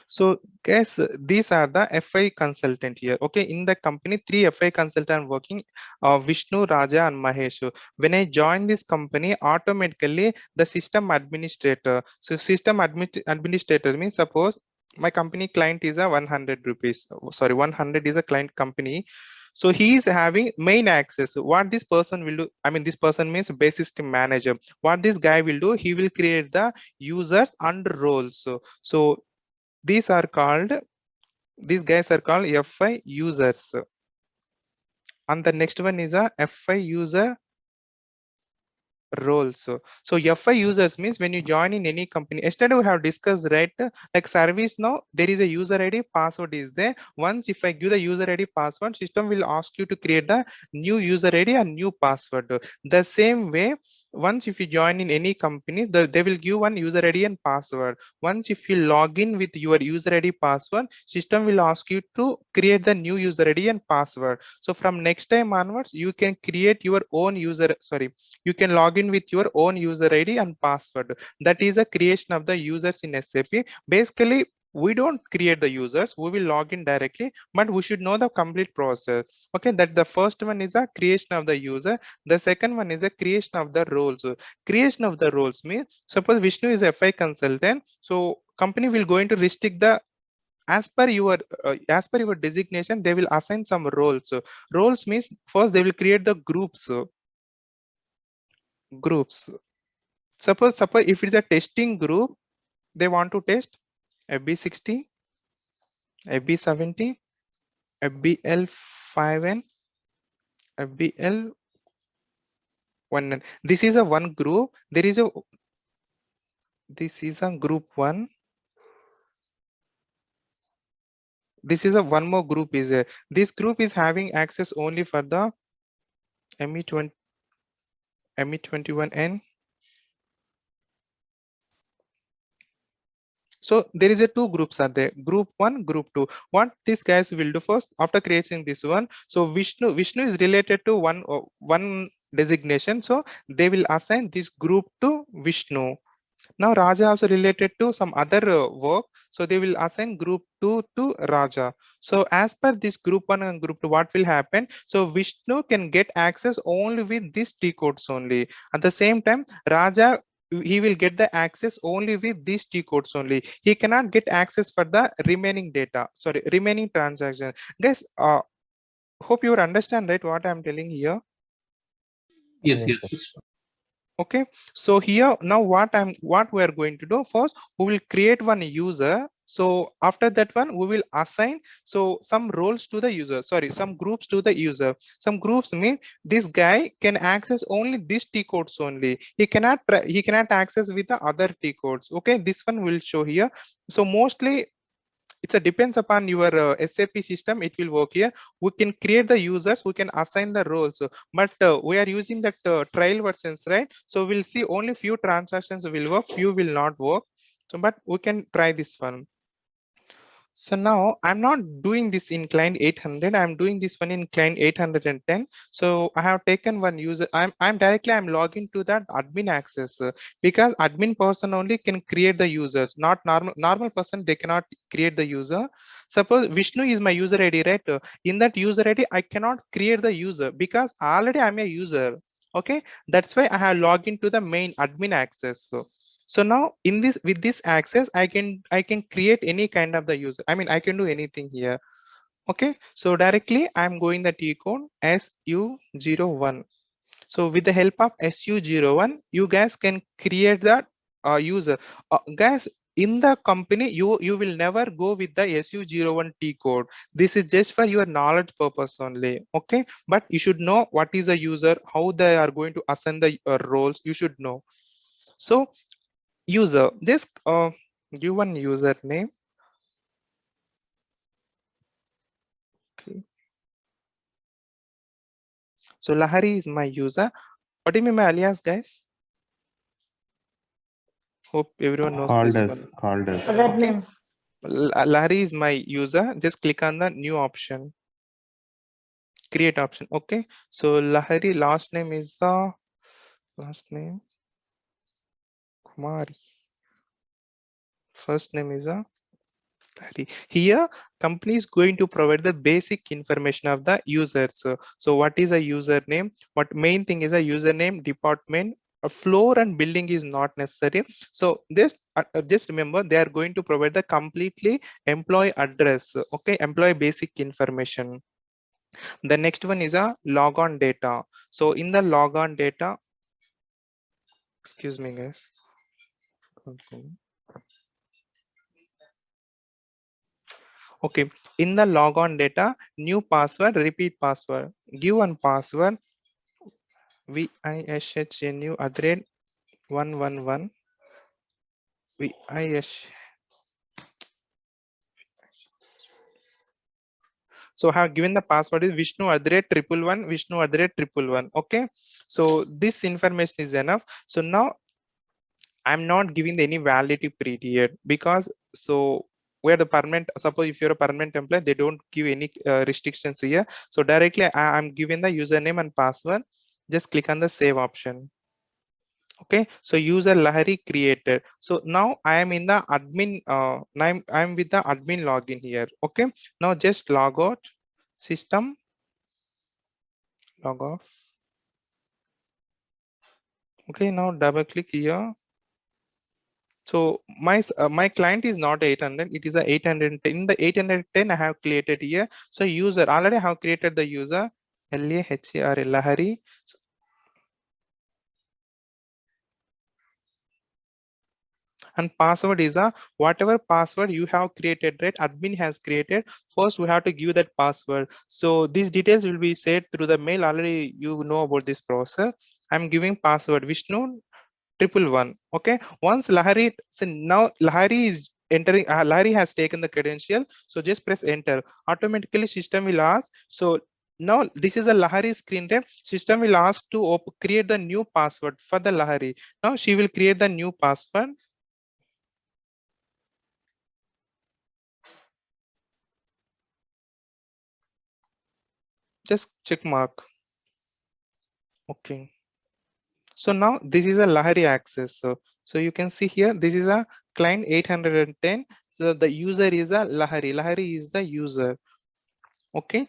So guys, these are the FI consultant here. Okay, in the company, 3 FI consultant working, Vishnu, Raja, and Mahesh. When I join this company, automatically the system administrator. So system administrator means, suppose my company client is a 100 rupees. Sorry, 100 is a client company. So he is having main access. What this person will do, I mean, this person means base system manager. What this guy will do, he will create the users and roles. So these guys are called FI users. And the next one is a FI user roles. So FI users means when you join in any company. Yesterday we have discussed, right? Like service now, there is a user ID, password is there. Once if I give the user ID password, system will ask you to create the new user ID and new password. The same way, once if you join in any company, they will give one user ID and password. Once if you log in with your user ID password, system will ask you to create the new user ID and password. So from next time onwards, you can create your own you can log in with your own user ID and password. That is a creation of the users in SAP. Basically, we don't create the users, we will log in directly, but we should know the complete process. Okay, that the first one is a creation of the user. The second one is a creation of the roles. Creation of the roles means, suppose Vishnu is a FI consultant, so company will going to restrict the as per your designation, they will assign some roles. Roles means first they will create the groups. Suppose if it's a testing group, they want to test FB60, FB70, FBL5N, FBL1N. This is a one group. This is a group one. This is a one more group is there. This group is having access only for the ME21N. So there is a two groups are there, group one, group two. What these guys will do first after creating this one. So Vishnu is related to one designation. So they will assign this group to Vishnu. Now Raja also related to some other work. So they will assign group two to Raja. So as per this group one and group two, what will happen? So Vishnu can get access only with these T codes only. At the same time, Raja, he will get the access only with these T codes only. He cannot get access for the remaining data. Sorry, remaining transaction. Guys, hope you understand, right, what I'm telling here. Yes, Yes, yes, sir. yes. Okay, so here now what we are going to do first, we will create one user. So after that one, we will assign so some roles to the user, sorry, some groups to the user. Some groups mean this guy can access only these T codes only. He cannot access with the other T codes. Okay, this one will show here. So mostly it's a depends upon your SAP system, it will work here. We can create the users, we can assign the roles, but we are using that trial versions, right? So we'll see only few transactions will work, few will not work. So but we can try this one. So now I'm not doing this in client 800. I'm doing this one in client 810. So I have taken one user. I'm logging to that admin access because admin person only can create the users, not normal person. They cannot create the user. Suppose Vishnu is my user ID, right? In that user ID, I cannot create the user because already I'm a user. Okay, that's why I have logged into the main admin access. So now in this with this access, I can create any kind of the user. I mean, I can do anything here. Okay, so directly I'm going the T code SU01. So with the help of SU01, you guys can create that user. Guys, in the company, you will never go with the SU01 T code. This is just for your knowledge purpose only. Okay, but you should know what is a user, how they are going to assign the roles. You should know. So user, just give one username. Okay. So Lahari is my user. What do you mean by alias, guys? Hope everyone knows Called this us, one. called us. Red Okay. name. Lahari is my user. Just click on the new option, create option. Okay. So Lahari last name is the last name Kumari. First name is a Here, company is going to provide the basic information of the users. So what is a username? What main thing is a username, department, a floor and building is not necessary. So just remember they are going to provide the completely employee address. Okay, employee basic information. The next one is a logon data. So in the logon data, excuse me guys. Okay, in the logon data, new password, repeat password. Give one password, VISHNU@111 VIS. So I have given the password is Vishnu@111 Vishnu@111. Okay, so this information is enough. So now I'm not giving any validity period because so where the permanent, suppose if you're a permanent employee, they don't give any restrictions here. So directly I'm giving the username and password. Just click on the save option. Okay, so user Lahari created. So now I am in the admin, I'm with the admin login here. Okay, now just log out, system, log off. Okay, now double click here. So my client is not 800, it is a 810. In the 810 I have created here. So user already have created the user LAHAR Lahari. And password is a whatever password you have created, right? Admin has created. First we have to give that password. So these details will be said through the mail. Already you know about this process. I'm giving password Vishnu 111. Okay, once Lahari, so now Lahari is entering, Lahari has taken the credential, so just press enter. Automatically system will ask. So now this is a Lahari screen, right? System will ask to create the new password for the Lahari. Now she will create the new password. Just check mark. Okay, so now this is a Lahari access. So you can see here, this is a client 810. So the user is a Lahari. Lahari is the user. Okay,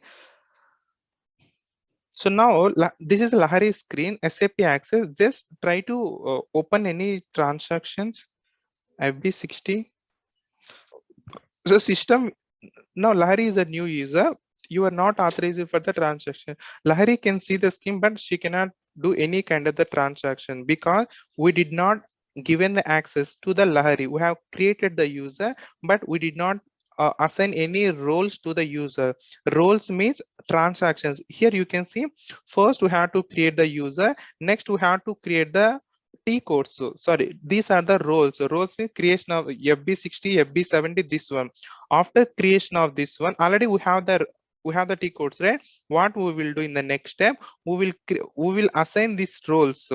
so now this is Lahari screen, SAP access. Just try to open any transactions, FB60. So system, now Lahari is a new user. You are not authorized for the transaction. Lahari can see the scheme, but she cannot do any kind of the transaction because we did not given the access to the Lahari. We have created the user, but we did not assign any roles to the user. Roles means transactions. Here you can see first we have to create the user. Next we have to create the T codes. So sorry, these are the roles. Roles means creation of FB60, FB70, this one. After creation of this one, already we have the T codes, right? What we will do in the next step, we will assign these roles.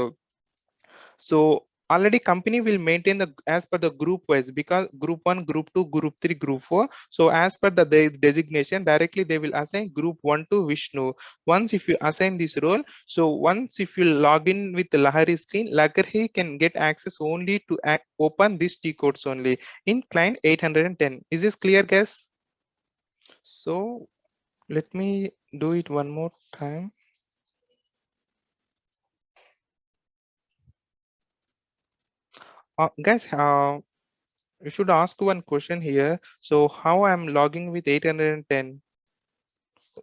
So already company will maintain the as per the group wise, because group 1, group 2, group 3, group 4. So as per the designation, directly they will assign group 1 to Vishnu. Once if you assign this role, so once if you log in with the Lahari screen, Lahari can get access only to open these T codes only in client 810. Is this clear, guys? So let me do it one more time. Guys, you should ask one question here. So how I'm logging with 810?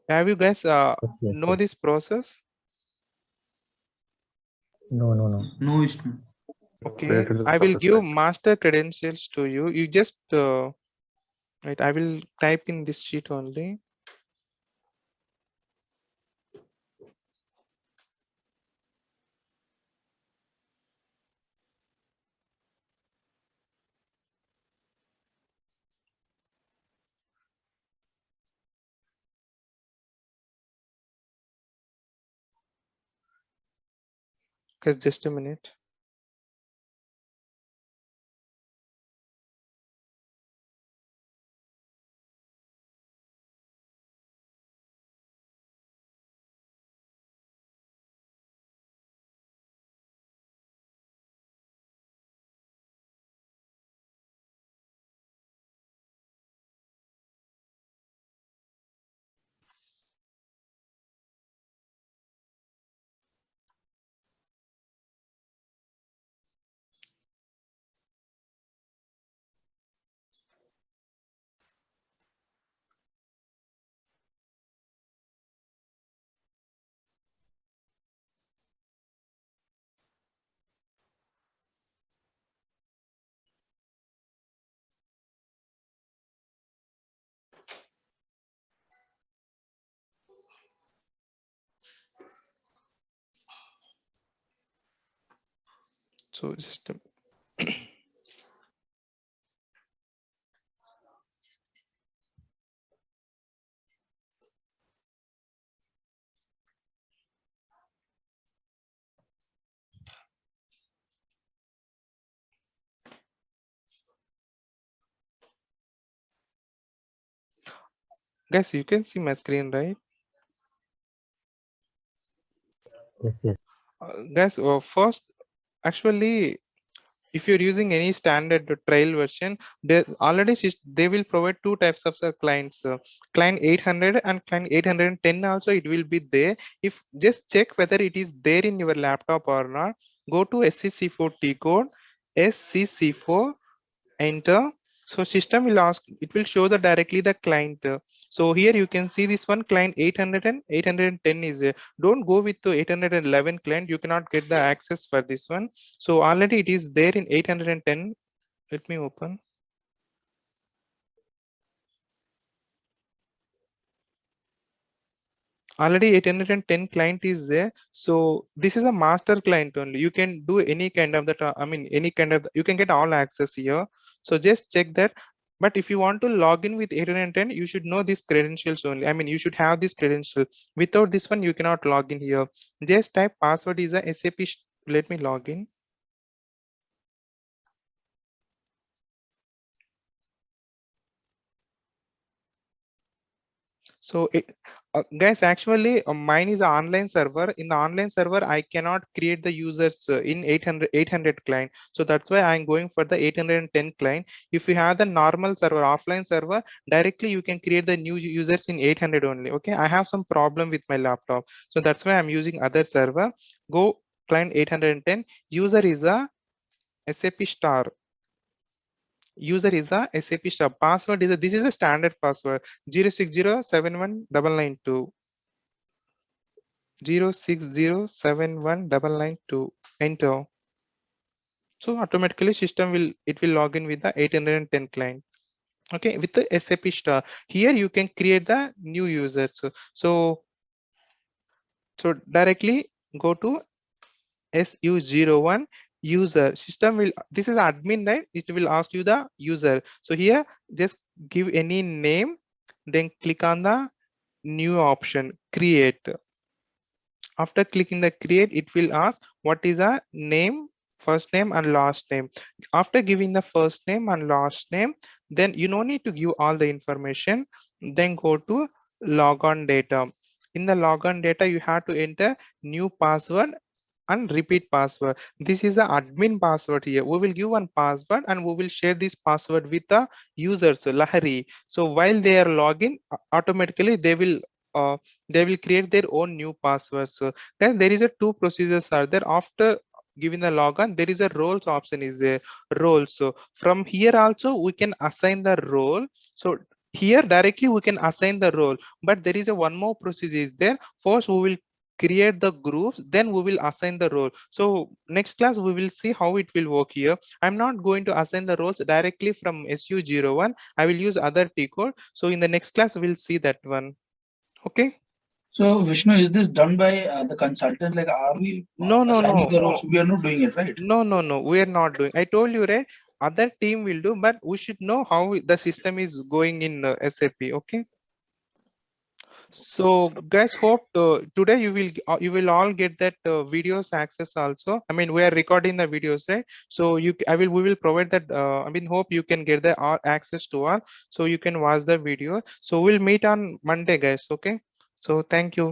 Have you guys Yes, know sir. this process? No, no, no. No, Vishnu. Okay, Created the I will process, give right? master credentials to you. You just right. I will type in this sheet only. Guys, just a minute. So just guys, you can see my screen, right? Yes. Guys, first, actually, if you're using any standard trial version, they already they will provide two types of clients, client 800 and client 810. Also it will be there. If just check whether it is there in your laptop or not, go to SCC4 T code, SCC4, enter. So system will ask, it will show the directly the client. So here you can see this one client 800 and 810 is there. Don't go with the 811 client, you cannot get the access for this one. So already it is there in 810. Let me open. Already 810 client is there. So this is a master client only. You can do any kind of that, any kind of, you can get all access here. So just check that. But if you want to log in with 810, you should know these credentials only. You should have this credential. Without this one, you cannot log in here. Just type password is a SAP. Let me log in. So guys, actually mine is an online server. In the online server, I cannot create the users in 800 client. So that's why I'm going for the 810 client. If you have the normal server, offline server, directly you can create the new users in 800 only. Okay, I have some problem with my laptop. So that's why I'm using other server. Go client 810. User is a SAP star. User is a SAP star. Password is this is a standard password 060719992. 060719992. Enter. So automatically system will log in with the 810 client. Okay, with the SAP star. Here you can create the new users. So directly go to SU01 user. System will, this is admin, right? It will ask you the user. So here just give any name, then click on the new option, create. After clicking the create, it will ask what is a name, first name and last name. After giving the first name and last name, then you no need to give all the information. Then go to logon data. In the logon data, you have to enter new password and repeat password. This is the admin password here. We will give one password and we will share this password with the users, so Lahari. So while they are login, automatically they will create their own new passwords. So guys, there is a two procedures are there. After giving the login, there is a roles option is there, roles. So from here also we can assign the role. So here directly we can assign the role, but there is a one more procedure is there. First we will create the groups, then we will assign the role. So next class we will see how it will work here. I'm not going to assign the roles directly from SU01. I will use other T code. So in the next class we'll see that one. Okay. So Vishnu, is this done by the consultant? Like, are we No, assigning the roles? We are not doing it, right? No, we are not doing. I told you, right? Other team will do, but we should know how the system is going in SAP. Okay. So guys, hope today you will all get that videos access also. We are recording the videos, right? So we will provide that. Hope you can get the access to all, so you can watch the video. So we'll meet on Monday, guys. Okay. So thank you.